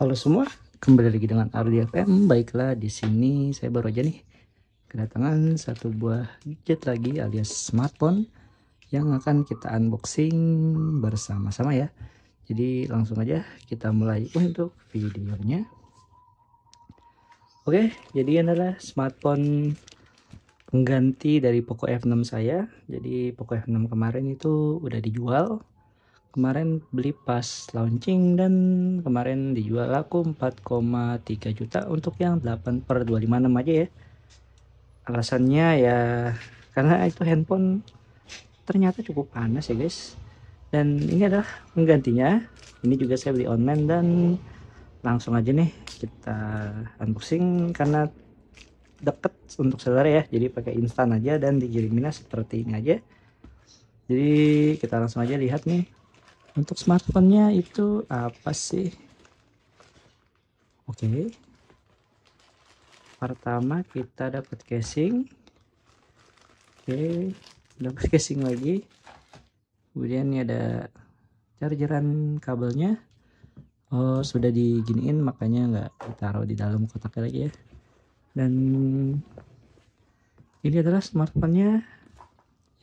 Halo semua, kembali lagi dengan Ardi FM. Baiklah, di sini saya baru aja nih kedatangan satu buah gadget lagi alias smartphone yang akan kita unboxing bersama-sama ya. Jadi langsung aja kita mulai untuk videonya. Oke, jadi adalah smartphone pengganti dari Poco F6 saya. Jadi Poco F6 kemarin itu udah dijual. Kemarin beli pas launching dan kemarin dijual laku 4,3 juta untuk yang 8/256 aja ya. Alasannya ya karena itu handphone ternyata cukup panas ya guys. Dan ini adalah penggantinya. Ini juga saya beli online dan langsung aja nih kita unboxing karena deket untuk saudara ya. Jadi pakai instan aja dan dikiriminnya seperti ini aja. Jadi kita langsung aja lihat nih. Untuk smartphone-nya itu apa sih? Oke. Pertama kita dapat casing. Oke, dapat casing lagi. Kemudian ini ada chargeran kabelnya. Oh, sudah diginiin makanya nggak ditaruh di dalam kotaknya lagi ya. Dan ini adalah smartphone-nya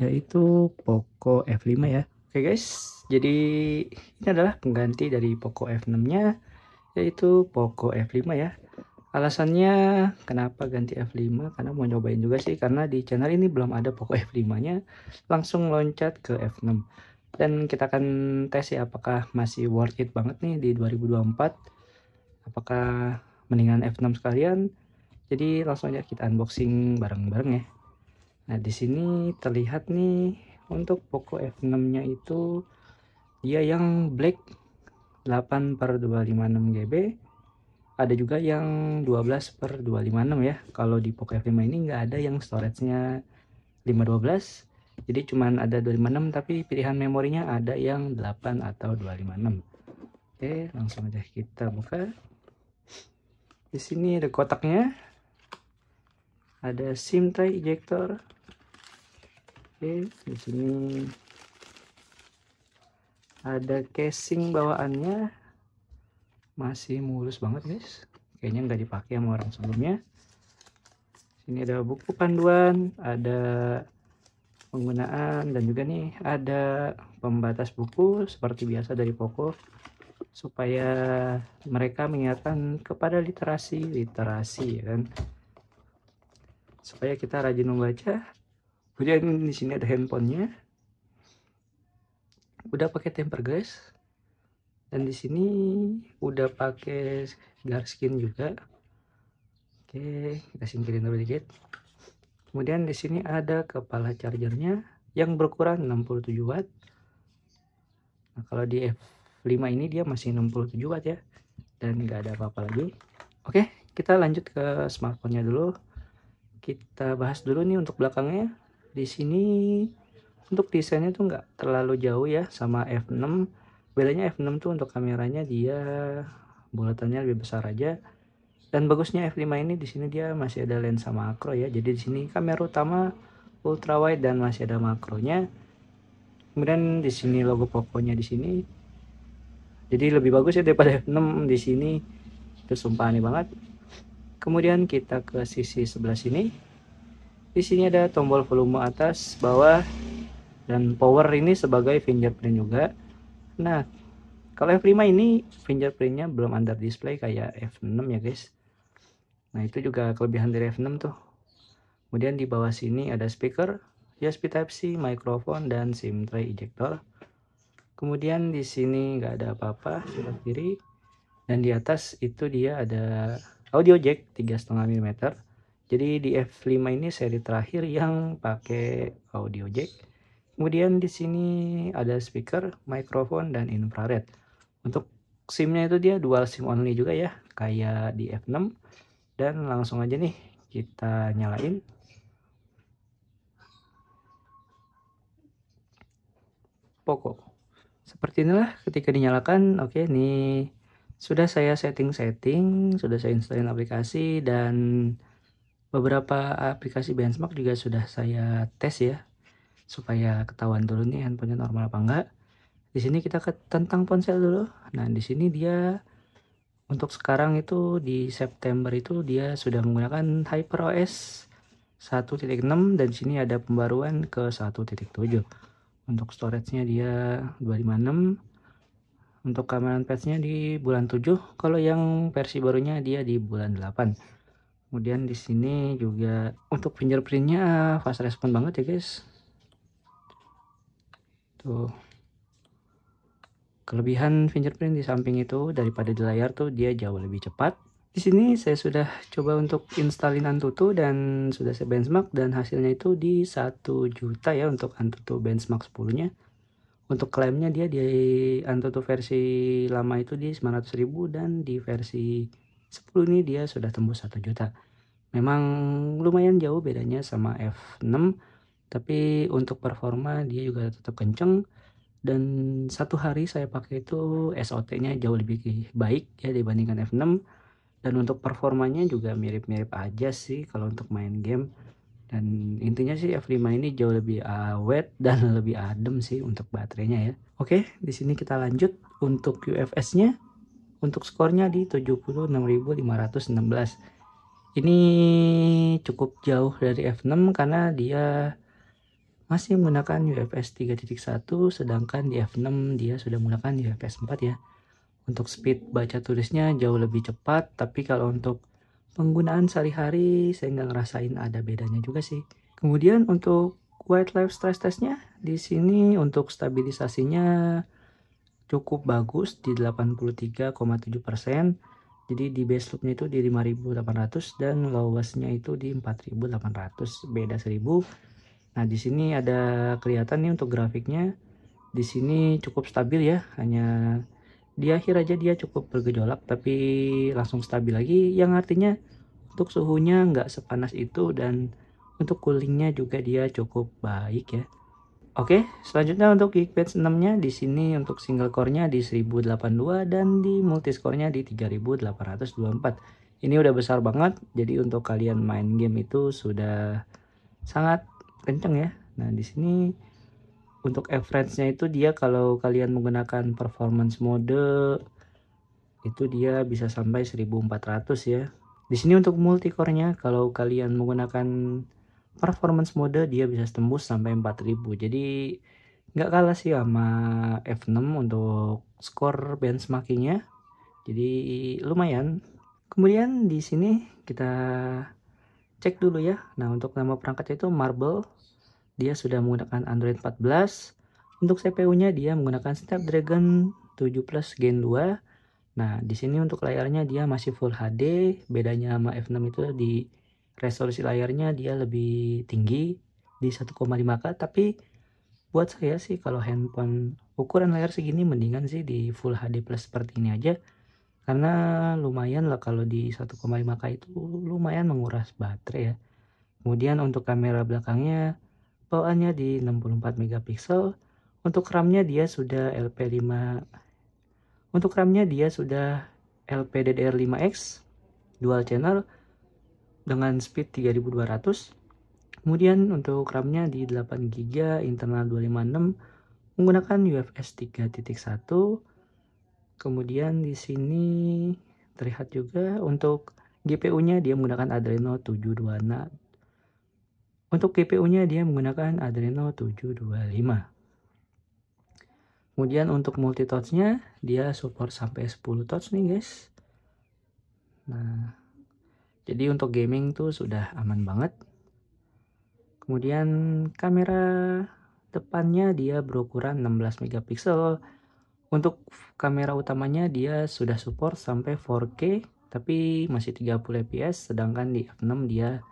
yaitu Poco F5 ya. Oke guys, jadi ini adalah pengganti dari Poco F6-nya yaitu Poco F5 ya. Alasannya kenapa ganti F5 karena mau nyobain juga sih, karena di channel ini belum ada Poco F5-nya, langsung loncat ke F6 dan kita akan tes ya apakah masih worth it banget nih di 2024, apakah mendingan F6 sekalian. Jadi langsung aja kita unboxing bareng-bareng ya. Nah di sini terlihat nih untuk Poco F6-nya itu dia yang black 8/256 GB. Ada juga yang 12/256 ya. Kalau di Poco F5 ini nggak ada yang storage-nya 512. Jadi cuman ada 256 tapi pilihan memorinya ada yang 8 atau 256. Oke, langsung aja kita buka. Di sini ada kotaknya. Ada SIM tray ejector. Oke, di sini ada casing bawaannya. Masih mulus banget, guys. Kayaknya nggak dipakai sama orang sebelumnya. Ini ada buku panduan, ada penggunaan, dan juga nih ada pembatas buku seperti biasa dari Poco supaya mereka mengingatkan kepada literasi ya kan, supaya kita rajin membaca. Kemudian di sini ada handphonenya, udah pakai tempered glass, dan di sini udah pakai garskin juga. Oke, kita singkirin dulu dikit. Kemudian di sini ada kepala chargernya yang berukuran 67 watt. Nah, kalau di F5 ini dia masih 67 watt ya, dan nggak ada apa-apa lagi. Oke, kita lanjut ke smartphone-nya dulu. Kita bahas dulu nih untuk belakangnya. Di sini untuk desainnya tuh nggak terlalu jauh ya sama F6. Bedanya F6 tuh untuk kameranya dia bulatannya lebih besar aja. Dan bagusnya F5 ini di sini dia masih ada lensa makro ya. Jadi di sini kamera utama ultra wide dan masih ada makronya. Kemudian di sini logo Poco-nya di sini. Jadi lebih bagus ya daripada F6 di sini. Itu sumpah aneh banget. Kemudian kita ke sisi sebelah sini. Di sini ada tombol volume atas, bawah, dan power ini sebagai fingerprint juga. Nah, kalau F5 ini fingerprintnya belum under display kayak F6 ya guys. Nah, itu juga kelebihan dari F6 tuh. Kemudian di bawah sini ada speaker, USB Type-C, mikrofon, dan SIM tray ejector. Kemudian di sini nggak ada apa-apa sebelah kiri. Dan di atas itu dia ada audio jack 3,5 mm. Jadi di F5 ini seri terakhir yang pakai audio jack. Kemudian di sini ada speaker, mikrofon, dan infrared. Untuk SIM-nya itu dia dual SIM only juga ya, kayak di F6. Dan langsung aja nih kita nyalain. Poco. Seperti inilah ketika dinyalakan. Oke, nih sudah saya setting, sudah saya installin aplikasi, dan beberapa aplikasi benchmark juga sudah saya tes ya, supaya ketahuan dulu nih handphonenya normal apa enggak. Di sini kita ke tentang ponsel dulu. Nah, di sini dia Untuk sekarang itu di September itu dia sudah menggunakan HyperOS 1.6 dan sini ada pembaruan ke 1.7. Untuk storage-nya dia 256. Untuk keamanan patch-nya di bulan 7. Kalau yang versi barunya dia di bulan 8. Kemudian di sini juga untuk fingerprint-nya fast respon banget ya guys. Tuh. Kelebihan fingerprint di samping itu daripada di layar tuh dia jauh lebih cepat. Di sini saya sudah coba untuk installin Antutu dan sudah saya benchmark dan hasilnya itu di 1 juta ya untuk Antutu benchmark 10-nya. Untuk klaimnya dia di Antutu versi lama itu di 900.000 dan di versi 10 ini dia sudah tembus 1 juta. Memang lumayan jauh bedanya sama F6, tapi untuk performa dia juga tetap kenceng. Dan satu hari saya pakai itu SOT-nya jauh lebih baik ya dibandingkan F6. Dan untuk performanya juga mirip-mirip aja sih kalau untuk main game. Dan intinya sih F5 ini jauh lebih awet dan lebih adem sih untuk baterainya ya. Oke, di sini kita lanjut untuk UFS-nya. Untuk skornya di 76.516. Ini cukup jauh dari F6 karena dia masih menggunakan UFS 3.1 sedangkan di F6 dia sudah menggunakan UFS 4 ya. Untuk speed baca tulisnya jauh lebih cepat, tapi kalau untuk penggunaan sehari-hari saya nggak ngerasain ada bedanya juga sih. Kemudian untuk wildlife stress testnya di sini untuk stabilisasinya cukup bagus di 83,7%. Jadi di base loopnya itu di 5.800 dan lowestnya itu di 4.800, beda 1000. Nah, di sini ada kelihatan nih untuk grafiknya. Di sini cukup stabil ya, hanya di akhir aja dia cukup bergejolak tapi langsung stabil lagi, yang artinya untuk suhunya nggak sepanas itu dan untuk coolingnya juga dia cukup baik ya. Oke, selanjutnya untuk Geekbench 6-nya di sini untuk single core-nya di 1082 dan di multiscore-nya di 3824. Ini udah besar banget, jadi untuk kalian main game itu sudah sangat kenceng ya. Nah, di sini untuk average-nya itu dia kalau kalian menggunakan performance mode itu dia bisa sampai 1400 ya. Di sini untuk multicore-nya kalau kalian menggunakan performance mode dia bisa tembus sampai 4000. Jadi nggak kalah sih sama F6 untuk skor benchmarkingnya. Jadi lumayan. Kemudian di sini kita cek dulu ya. Nah, untuk nama perangkatnya itu Marble. Dia sudah menggunakan Android 14. Untuk CPU-nya dia menggunakan Snapdragon 7 Plus Gen 2. Nah, di sini untuk layarnya dia masih Full HD. Bedanya sama F6 itu di resolusi layarnya dia lebih tinggi di 1,5K. Tapi buat saya sih kalau handphone ukuran layar segini mendingan sih di Full HD Plus seperti ini aja. Karena lumayan lah kalau di 1,5K itu lumayan menguras baterai ya. Kemudian untuk kamera belakangnya bawaannya di 64 megapiksel. Untuk RAM-nya dia sudah LP5. Untuk RAM-nya dia sudah LPDDR5X dual channel dengan speed 3200. Kemudian untuk RAM-nya di 8GB internal 256 menggunakan UFS 3.1. Kemudian di sini terlihat juga untuk GPU-nya dia menggunakan Adreno 726. Untuk GPU-nya dia menggunakan Adreno 725. Kemudian untuk multi touch-nya dia support sampai 10 touch nih guys. Nah, jadi untuk gaming tuh sudah aman banget. Kemudian kamera depannya dia berukuran 16 megapiksel. Untuk kamera utamanya dia sudah support sampai 4K tapi masih 30 fps, sedangkan di F6 dia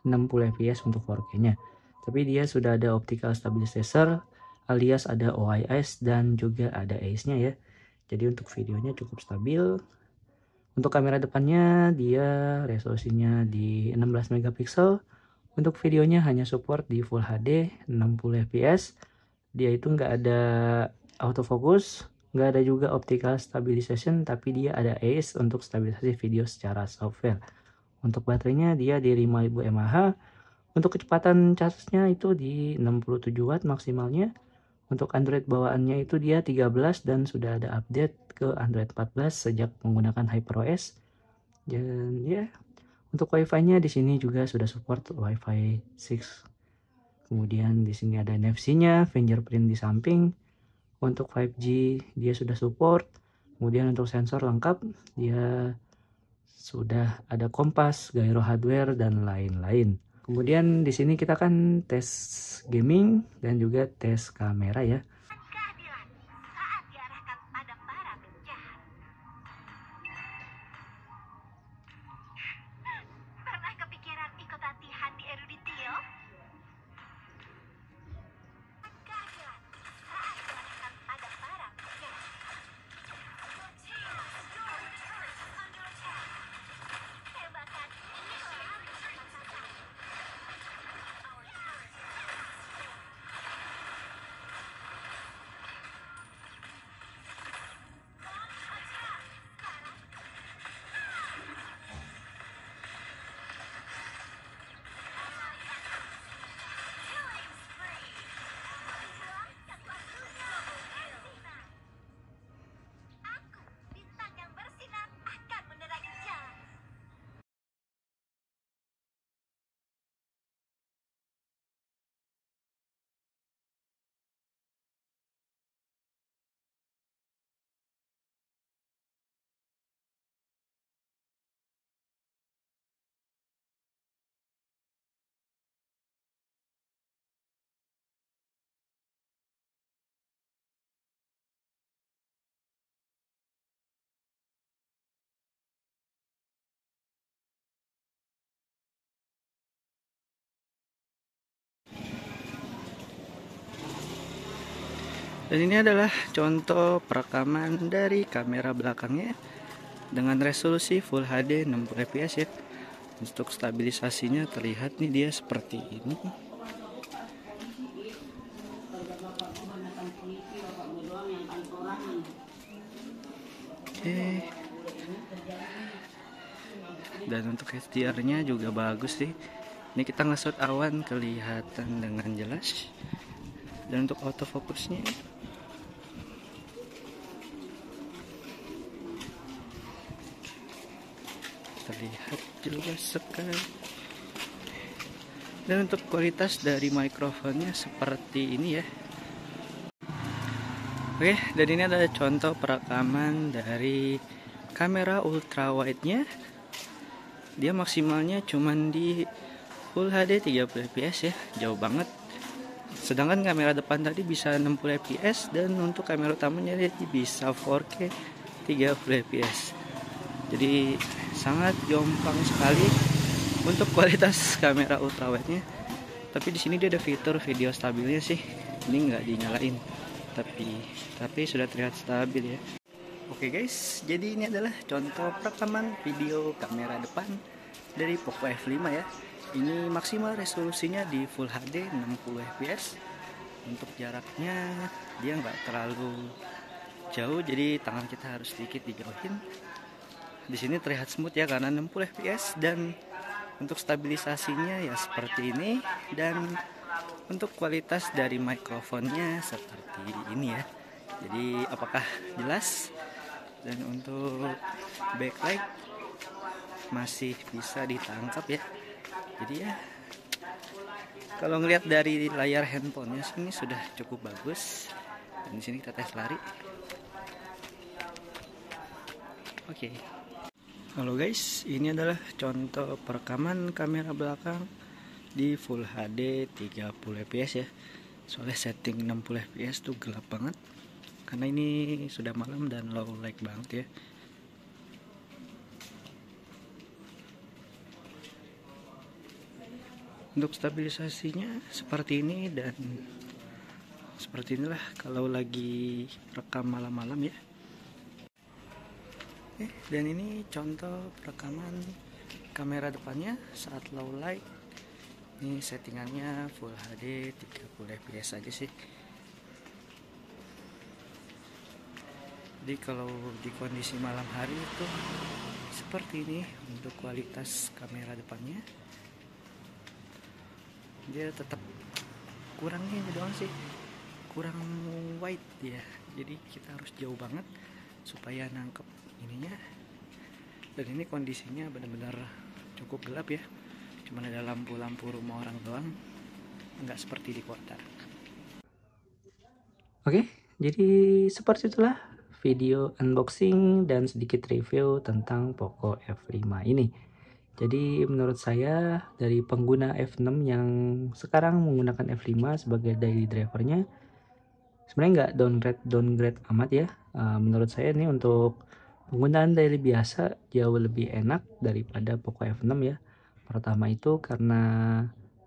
60 fps untuk 4K-nya. Tapi dia sudah ada optical stabilizer alias ada OIS dan juga ada AIS-nya ya. Jadi untuk videonya cukup stabil. Untuk kamera depannya dia resolusinya di 16 megapiksel. Untuk videonya hanya support di Full HD 60 fps. Dia itu nggak ada autofocus, nggak ada juga optical stabilization, tapi dia ada AIS untuk stabilisasi video secara software. Untuk baterainya dia di 5000 mAh. Untuk kecepatan casnya itu di 67 watt maksimalnya. Untuk Android bawaannya itu dia 13 dan sudah ada update ke Android 14 sejak menggunakan HyperOS. Dan ya, untuk Wi-Fi-nya di sini juga sudah support Wi-Fi 6. Kemudian di sini ada NFC-nya, fingerprint di samping. Untuk 5G dia sudah support. Kemudian untuk sensor lengkap, dia sudah ada kompas, gyro hardware dan lain-lain. Kemudian di sini kita kan tes gaming dan juga tes kamera ya. Pernah kepikiran ikut latihan di Eruditio? Keadilan saat diarahkan pada para penjahat. Tembakan ini selalu tepat sasaran. Aku, bintang yang bersinar, akan menerangi jalan. Dan ini adalah contoh perekaman dari kamera belakangnya dengan resolusi Full HD 60 fps ya. Untuk stabilisasinya terlihat nih dia seperti ini. Oke. Dan untuk HDR-nya juga bagus sih. Ini kita nge-shot awan kelihatan dengan jelas. Dan untuk autofocusnya terlihat jelas sekali. Dan untuk kualitas dari mikrofonnya seperti ini ya. Oke, dan ini adalah contoh perekaman dari kamera ultra wide-nya. Dia maksimalnya cuman di Full HD 30 fps ya, jauh banget. Sedangkan kamera depan tadi bisa 60 fps dan untuk kamera utamanya dia bisa 4K 30 fps. Jadi sangat jomplang sekali untuk kualitas kamera ultrawide-nya. Tapi di sini dia ada fitur video stabilnya sih. Ini nggak dinyalain, tapi sudah terlihat stabil ya. Oke guys, jadi ini adalah contoh perekaman video kamera depan dari Poco F5 ya. Ini maksimal resolusinya di Full HD 60 fps. Untuk jaraknya dia nggak terlalu jauh, jadi tangan kita harus sedikit dijauhin. Di sini terlihat smooth ya karena 60 fps, dan untuk stabilisasinya ya seperti ini, dan untuk kualitas dari mikrofonnya seperti ini ya. Jadi apakah jelas? Dan untuk backlight masih bisa ditangkap ya. Jadi ya kalau ngelihat dari layar handphonenya sini sudah cukup bagus. Dan di sini kita tes lari. Oke. Halo guys, ini adalah contoh perekaman kamera belakang di Full HD 30 fps ya. Soalnya setting 60 fps tuh gelap banget karena ini sudah malam dan low light banget ya. Untuk stabilisasinya seperti ini, dan seperti inilah kalau lagi rekam malam-malam ya. Dan ini contoh perekaman kamera depannya saat low light. Ini settingannya Full HD 30 fps aja sih. Jadi kalau di kondisi malam hari itu seperti ini untuk kualitas kamera depannya. Dia tetap kurangnya ini doang sih, kurang wide ya, jadi kita harus jauh banget supaya nangkep ininya. Dan ini kondisinya benar-benar cukup gelap ya, cuman ada lampu-lampu rumah orang doang, nggak seperti di kota. Oke, jadi seperti itulah video unboxing dan sedikit review tentang Poco F5 ini. Jadi menurut saya dari pengguna F6 yang sekarang menggunakan F5 sebagai daily drivernya, sebenarnya nggak downgrade amat ya. Menurut saya ini untuk penggunaan daily biasa jauh lebih enak daripada Poco F6 ya. Pertama itu karena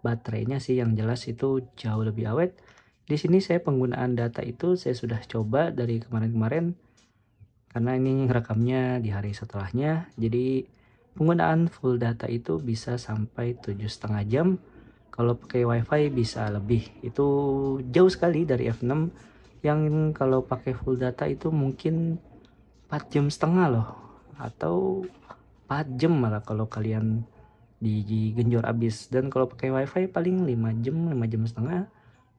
baterainya sih yang jelas itu jauh lebih awet. Di sini saya penggunaan data itu saya sudah coba dari kemarin-kemarin, karena ini rekamnya di hari setelahnya. Jadi penggunaan full data itu bisa sampai 7,5 jam. Kalau pakai wifi bisa lebih. Itu jauh sekali dari F6 yang kalau pakai full data itu mungkin 4,5 jam loh, atau 4 jam malah kalau kalian digenjor abis. Dan kalau pakai wifi paling 5 jam, 5,5 jam,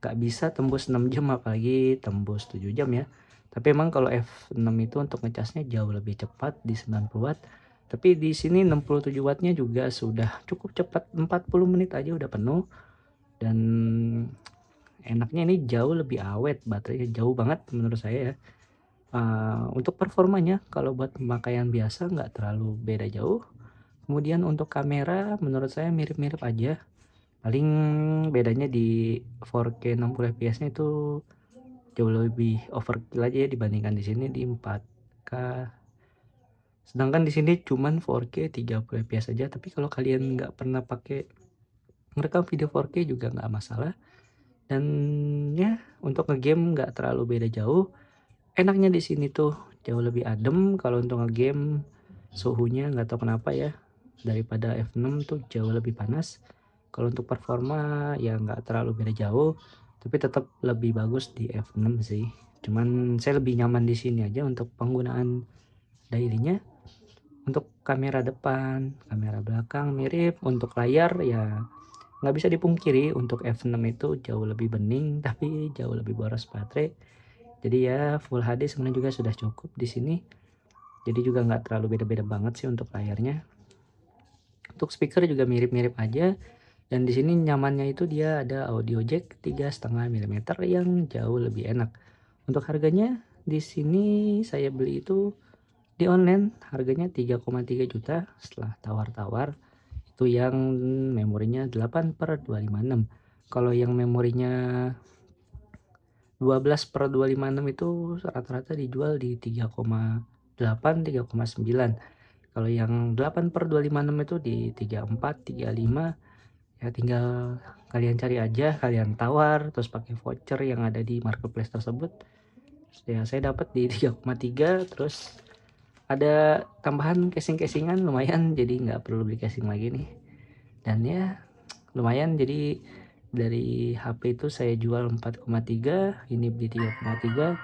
gak bisa tembus 6 jam, apalagi tembus 7 jam ya. Tapi emang kalau F6 itu untuk ngecasnya jauh lebih cepat di 90 watt. Tapi di sini 67 wattnya juga sudah cukup cepat, 40 menit aja udah penuh. Dan enaknya ini jauh lebih awet, baterainya jauh banget menurut saya ya. Untuk performanya kalau buat pemakaian biasa nggak terlalu beda jauh. Kemudian untuk kamera menurut saya mirip-mirip aja, paling bedanya di 4K 60 fps nya itu jauh lebih overkill aja ya dibandingkan di sini di 4K. Sedangkan di sini cuman 4K 30 fps aja. Tapi kalau kalian nggak pernah pakai ngerekam video 4K juga nggak masalah. Dan ya untuk ngegame nggak terlalu beda jauh. Enaknya di sini tuh jauh lebih adem. Kalau untuk ngegame suhunya nggak tahu kenapa ya, daripada F6 tuh jauh lebih panas. Kalau untuk performa ya nggak terlalu beda jauh, tapi tetap lebih bagus di F6 sih. Cuman saya lebih nyaman di sini aja untuk penggunaan dailynya. Untuk kamera depan, kamera belakang mirip. Untuk layar ya nggak bisa dipungkiri untuk F6 itu jauh lebih bening tapi jauh lebih boros baterai. Jadi ya Full HD sebenarnya juga sudah cukup di sini. Jadi juga nggak terlalu beda-beda banget sih untuk layarnya. Untuk speaker juga mirip-mirip aja. Dan di sini nyamannya itu dia ada audio jack 3,5 mm yang jauh lebih enak. Untuk harganya di sini saya beli itu di online harganya 3,3 juta setelah tawar-tawar. Itu yang memorinya 8/256. Kalau yang memorinya 12/256 itu rata-rata dijual di 3,8, 3,9. Kalau yang 8/256 itu di 34, 35. Ya tinggal kalian cari aja, kalian tawar terus pakai voucher yang ada di marketplace tersebut. Ya saya dapat di 3,3, terus ada tambahan casing-casingan lumayan, jadi nggak perlu beli casing lagi nih. Dan ya lumayan, jadi dari HP itu saya jual 4,3, ini beli 3,3,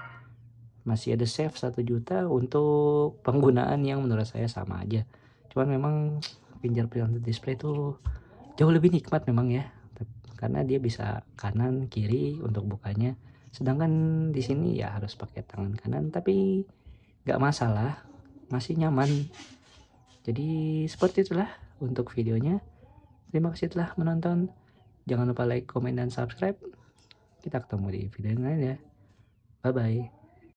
masih ada save 1 juta untuk penggunaan yang menurut saya sama aja. Cuman memang fingerprint display itu jauh lebih nikmat memang ya, karena dia bisa kanan kiri untuk bukanya. Sedangkan di sini ya harus pakai tangan kanan, tapi nggak masalah, masih nyaman. Jadi seperti itulah untuk videonya. Terima kasih telah menonton. Jangan lupa like, komen, dan subscribe. Kita ketemu di video yang lain ya. Bye bye.